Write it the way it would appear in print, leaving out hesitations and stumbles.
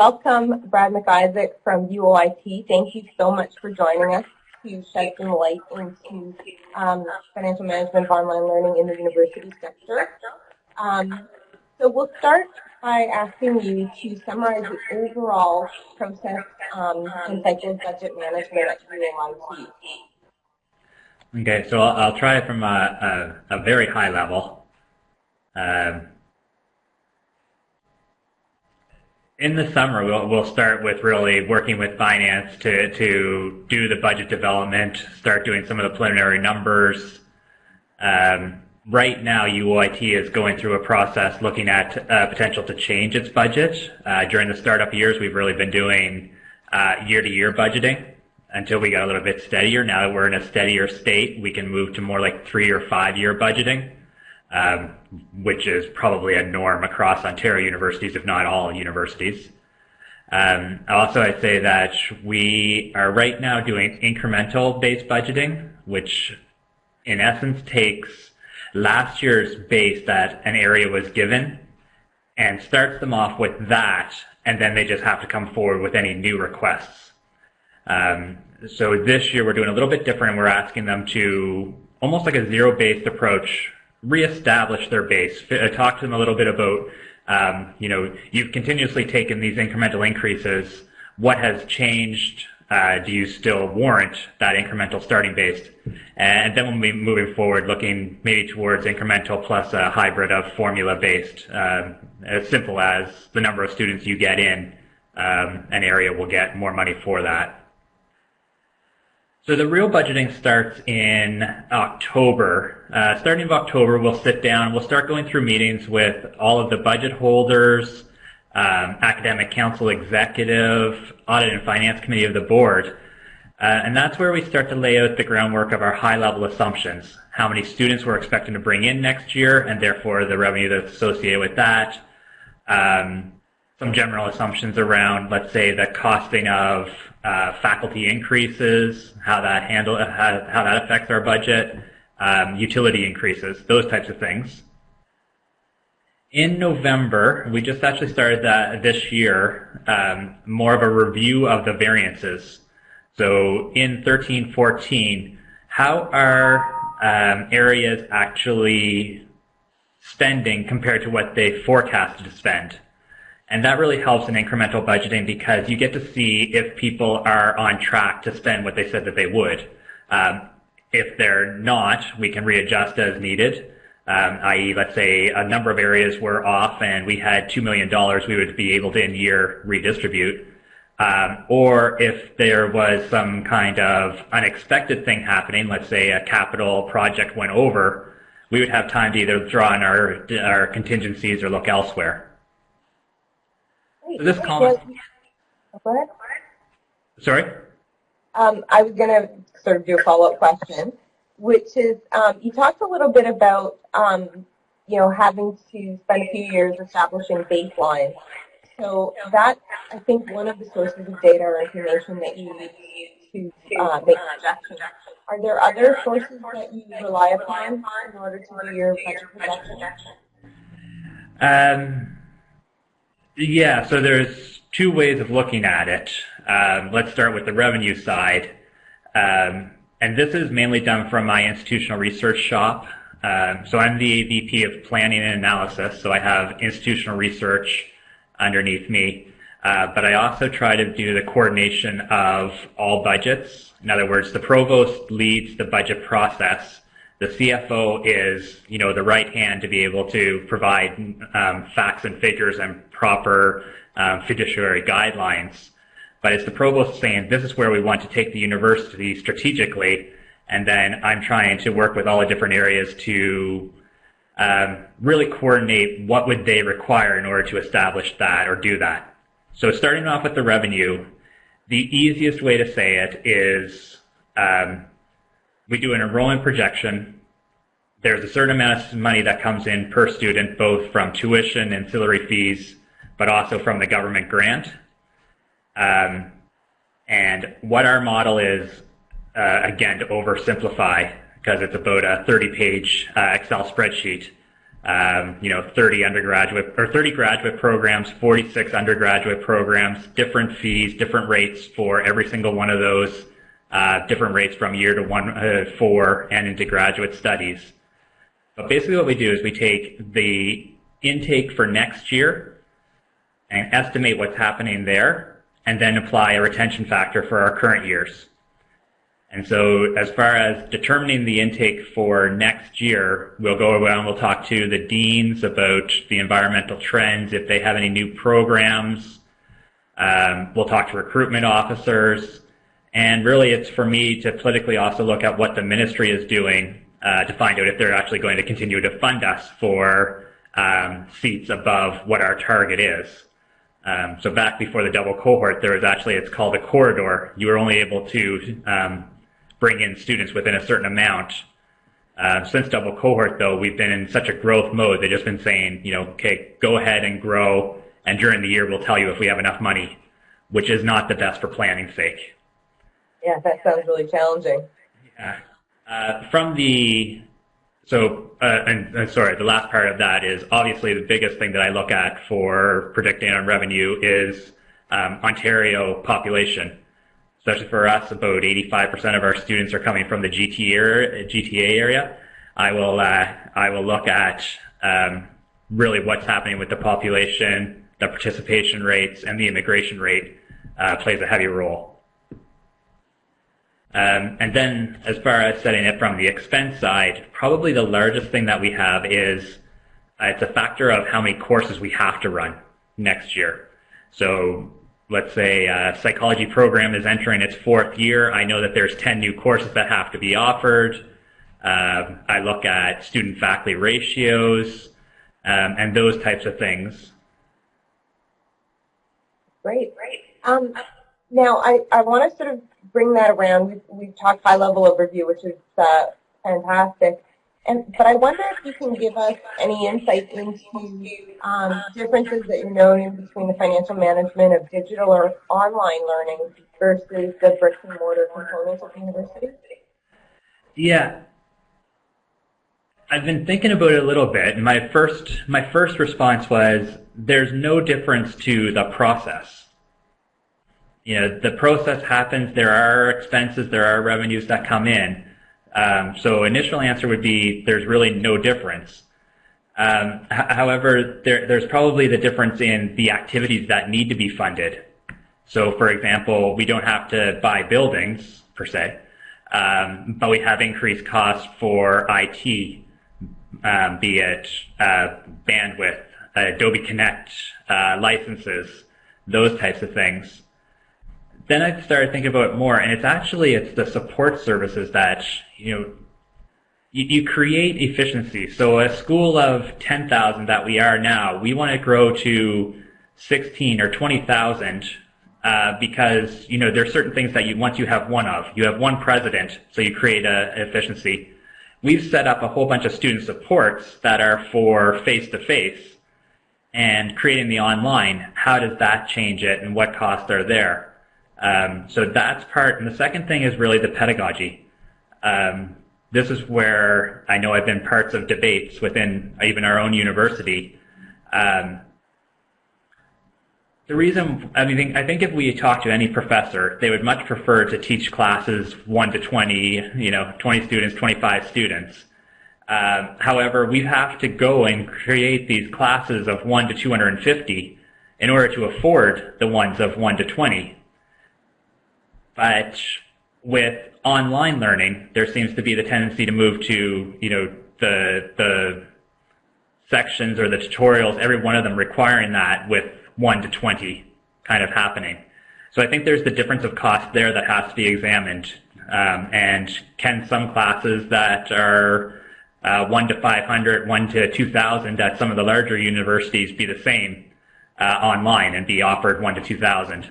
welcome Brad MacIsaac from UOIT. Thank you so much for joining us to shed some light into financial management of online learning in the university sector. So we'll start by asking you to summarize the overall process and cycle of budget management at UOIT. Okay, so I'll try it from a very high level. In the summer, we'll start with really working with finance to do the budget development, start doing some of the preliminary numbers. Right now, UOIT is going through a process looking at potential to change its budget. During the startup years, we've really been doing year-to-year budgeting until we got a little bit steadier. Now that we're in a steadier state, we can move to more like 3 or 5 year budgeting, which is probably a norm across Ontario universities, if not all universities. Also, I'd say that we are right now doing incremental based budgeting, which in essence takes last year's base that an area was given and starts them off with that, and then they just have to come forward with any new requests. So this year we're doing a little bit different, and we're asking them to, almost like a zero-based approach, reestablish their base, talk to them a little bit about, you've continuously taken these incremental increases. What has changed? Do you still warrant that incremental starting base? And then we'll be moving forward, looking maybe towards incremental plus a hybrid of formula-based, as simple as the number of students you get in an area will get more money for that. So the real budgeting starts in October. Starting in October, we'll sit down, we'll start going through meetings with all of the budget holders, academic council executive, audit and finance committee of the board. And that's where we start to lay out the groundwork of our high-level assumptions. How many students we're expecting to bring in next year, and therefore the revenue that's associated with that. Some general assumptions around, let's say, the costing of faculty increases, how that affects our budget, utility increases, those types of things. In November, we just actually started that this year, more of a review of the variances. So in 13-14, how are areas actually spending compared to what they forecasted to spend? And that really helps in incremental budgeting because you get to see if people are on track to spend what they said that they would. If they're not, we can readjust as needed. I.e., let's say a number of areas were off and we had $2 million we would be able to in year redistribute. Or if there was some kind of unexpected thing happening, let's say a capital project went over, we would have time to either draw on our contingencies or look elsewhere. So this comment. Sorry? I was going to sort of do a follow-up question, which is you talked a little bit about having to spend a few years establishing baselines. So that's, I think, one of the sources of data or information that you need to make projections. Are there other sources that you rely upon in order to do your budget projection? Yeah, so there's two ways of looking at it. Let's start with the revenue side. And this is mainly done from my institutional research shop. So I'm the VP of Planning and Analysis, so I have institutional research underneath me. But I also try to do the coordination of all budgets. In other words, the provost leads the budget process. The CFO is, the right hand to be able to provide facts and figures and proper fiduciary guidelines. But it's the provost saying, this is where we want to take the university strategically, and then I'm trying to work with all the different areas to really coordinate what would they require in order to establish that or do that. So starting off with the revenue, the easiest way to say it is we do an enrollment projection. There's a certain amount of money that comes in per student, both from tuition, ancillary fees, but also from the government grant. And what our model is, again, to oversimplify, because it's about a 30-page Excel spreadsheet, 30 undergraduate or 30 graduate programs, 46 undergraduate programs, different fees, different rates for every single one of those, different rates from year to 4 and into graduate studies. But basically what we do is we take the intake for next year and estimate what's happening there, and then apply a retention factor for our current years. And so as far as determining the intake for next year, we'll go around, we'll talk to the deans about the environmental trends, if they have any new programs. We'll talk to recruitment officers. And really it's for me to politically also look at what the ministry is doing to find out if they're actually going to continue to fund us for seats above what our target is. So back before the double cohort, there was actually, it's called a corridor. You were only able to bring in students within a certain amount. Since double cohort, though, we've been in such a growth mode. They've just been saying, okay, go ahead and grow, and during the year we'll tell you if we have enough money, which is not the best for planning's sake. Yeah, that sounds really challenging. Yeah. The last part of that is obviously the biggest thing that I look at for predicting on revenue is Ontario population. Especially for us, about 85% of our students are coming from the GTA area. I will look at really what's happening with the population, the participation rates, and the immigration rate plays a heavy role. And then as far as setting it from the expense side, probably the largest thing that we have is it's a factor of how many courses we have to run next year. So let's say a psychology program is entering its 4th year. I know that there's 10 new courses that have to be offered. I look at student-faculty ratios and those types of things. Great. Now, I want to sort of bring that around. We've talked high-level overview, which is fantastic. But I wonder if you can give us any insight into differences that you're noting between the financial management of digital or online learning versus the bricks and mortar components of the university. Yeah. I've been thinking about it a little bit, and my first response was there's no difference to the process. The process happens, there are expenses, there are revenues that come in. So initial answer would be there's really no difference. However, there's probably the difference in the activities that need to be funded. So for example, we don't have to buy buildings per se, but we have increased costs for IT, be it bandwidth, Adobe Connect, licenses, those types of things. Then I started thinking about it more, and it's the support services that, you create efficiency. So a school of 10,000 that we are now, we want to grow to 16 or 20,000 because, there's certain things that once you have one of. You have one president, so you create an efficiency. We've set up a whole bunch of student supports that are for face-to-face, and creating the online, how does that change it and what costs are there? So that's part, and the second thing is really the pedagogy. This is where I know I've been parts of debates within even our own university. The reason, I think if we talk to any professor, they would much prefer to teach classes 1 to 20, 20 students, 25 students. However, we have to go and create these classes of 1 to 250 in order to afford the ones of 1 to 20. But with online learning, there seems to be the tendency to move to, the sections or the tutorials, every one of them requiring that with 1 to 20 kind of happening. So I think there's the difference of cost there that has to be examined. And can some classes that are 1 to 500, 1 to 2,000 at some of the larger universities be the same online and be offered 1 to 2,000?